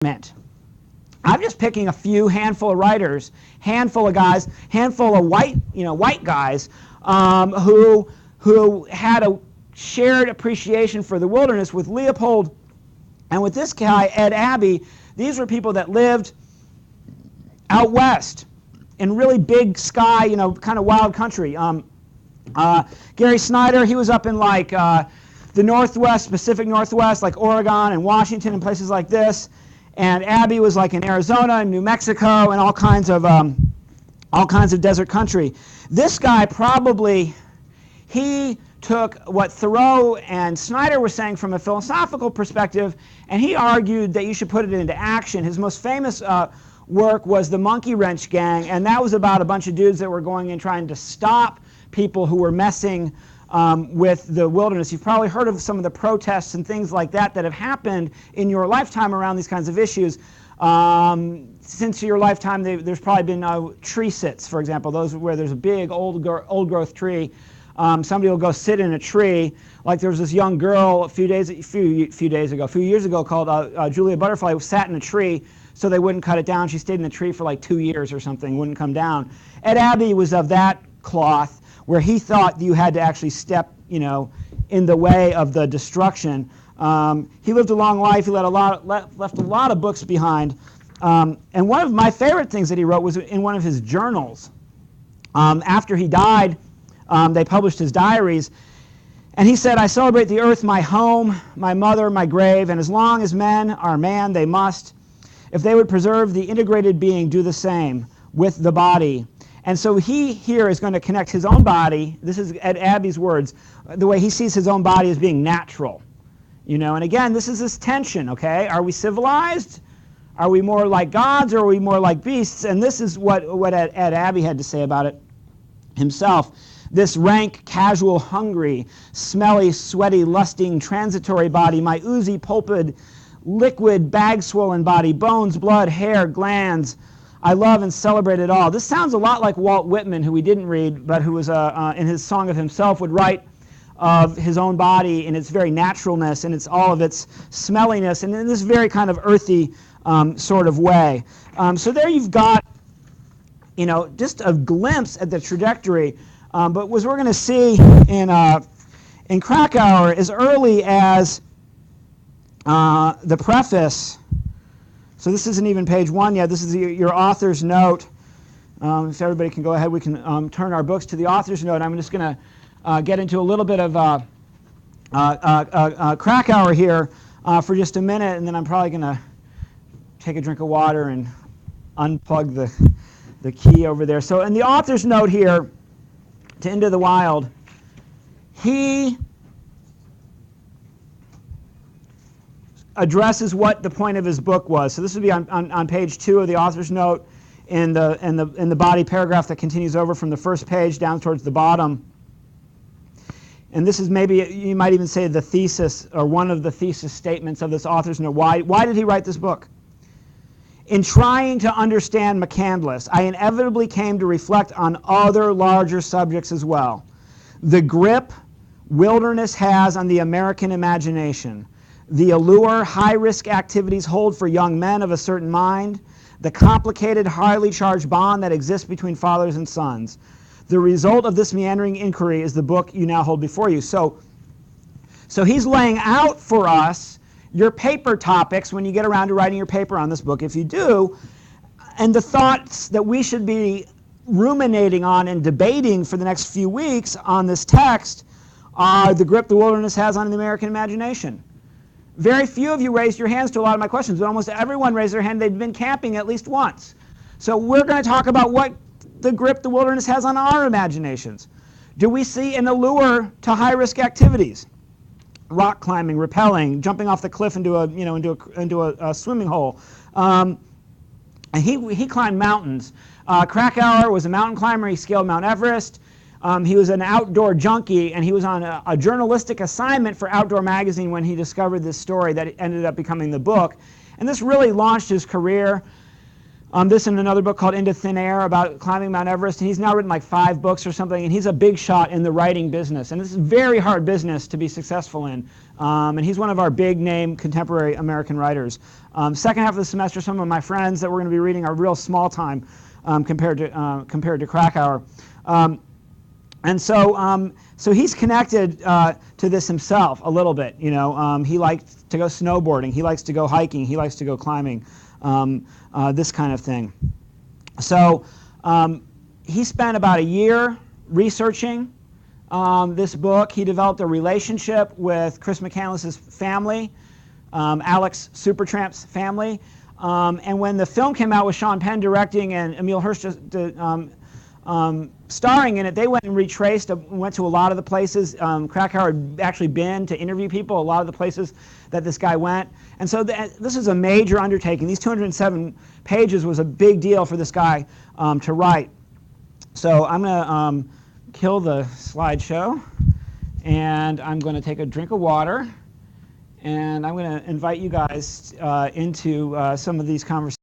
meant. I'm just picking a few handful of writers, handful of guys, handful of white guys who had a shared appreciation for the wilderness with Leopold and with this guy, Ed Abbey. These were people that lived out west in really big sky, kind of wild country. Gary Snyder, he was up in like the Northwest, Pacific Northwest, like Oregon and Washington and places like this. And Abbey was like in Arizona and New Mexico and all kinds of desert country. This guy probably, he took what Thoreau and Snyder were saying from a philosophical perspective, and he argued that you should put it into action. His most famous work was the Monkey Wrench Gang, and that was about a bunch of dudes that were going and trying to stop people who were messing with the wilderness. You've probably heard of some of the protests and things like that that have happened in your lifetime around these kinds of issues. Since your lifetime, there's probably been tree sits, for example, those where there's a big old growth tree. Somebody will go sit in a tree. Like there was this young girl a few years ago called Julia Butterfly, who sat in a tree so they wouldn't cut it down. She stayed in the tree for like 2 years or something, wouldn't come down. Ed Abbey was of that cloth, where he thought you had to actually step, in the way of the destruction. He lived a long life. He left a lot of books behind. And one of my favorite things that he wrote was in one of his journals. After he died, they published his diaries. And he said, "I celebrate the earth, my home, my mother, my grave, and as long as men are man, they must, if they would preserve the integrated being, do the same with the body." And so he here is going to connect his own body, this is Ed Abbey's words, the way he sees his own body as being natural. And again, this is this tension, okay? Are we civilized? Are we more like gods, or are we more like beasts? And this is what Ed Abbey had to say about it himself. This rank, casual, hungry, smelly, sweaty, lusting, transitory body, my oozy, pulpid, liquid, bag-swollen body, bones, blood, hair, glands, I love and celebrate it all. This sounds a lot like Walt Whitman, who we didn't read, but who was in his Song of Himself would write of his own body in its very naturalness and all of its smelliness, and in this very kind of earthy sort of way. So there you've got, just a glimpse at the trajectory. But what we're going to see in Krakauer as early as the preface. So this isn't even page 1 yet. This is your author's note. If everybody can go ahead, we can turn our books to the author's note. I'm just going to get into a little bit of Krakauer here for just a minute, and then I'm probably going to take a drink of water and unplug the key over there. So in the author's note here to Into the Wild, he addresses what the point of his book was. So this would be on page 2 of the author's note in the body paragraph that continues over from the first page down towards the bottom. And this is maybe, you might even say, the thesis, or one of the thesis statements of this author's note. Why did he write this book? In trying to understand McCandless, I inevitably came to reflect on other larger subjects as well. The grip wilderness has on the American imagination, the allure high-risk activities hold for young men of a certain mind, the complicated, highly charged bond that exists between fathers and sons. The result of this meandering inquiry is the book you now hold before you. So he's laying out for us your paper topics when you get around to writing your paper on this book, if you do, and the thoughts that we should be ruminating on and debating for the next few weeks on this text are the grip the wilderness has on the American imagination. Very few of you raised your hands to a lot of my questions, but almost everyone raised their hand. They've been camping at least once. So we're going to talk about what the grip the wilderness has on our imaginations. Do we see an allure to high-risk activities? Rock climbing, rappelling, jumping off the cliff into a swimming hole. And he climbed mountains. Krakauer was a mountain climber. He scaled Mount Everest. He was an outdoor junkie, and he was on a journalistic assignment for Outdoor Magazine when he discovered this story that ended up becoming the book. And this really launched his career. This and another book called Into Thin Air about climbing Mount Everest. And he's now written like 5 books or something, and he's a big shot in the writing business. And this is a very hard business to be successful in. And he's one of our big name contemporary American writers. Second half of the semester, some of my friends that we're going to be reading are real small time compared to Krakauer. And so he's connected to this himself a little bit. You know, he likes to go snowboarding, he likes to go hiking, he likes to go climbing, this kind of thing. So he spent about a year researching this book. He developed a relationship with Chris McCandless's family, Alex Supertramp's family. And when the film came out with Sean Penn directing and Emile Hirsch starring in it, they went and retraced, went to a lot of the places. Krakauer had actually been to interview people, a lot of the places that this guy went. And so this is a major undertaking. These 207 pages was a big deal for this guy to write. So I'm going to kill the slideshow, and I'm going to take a drink of water, and I'm going to invite you guys into some of these conversations.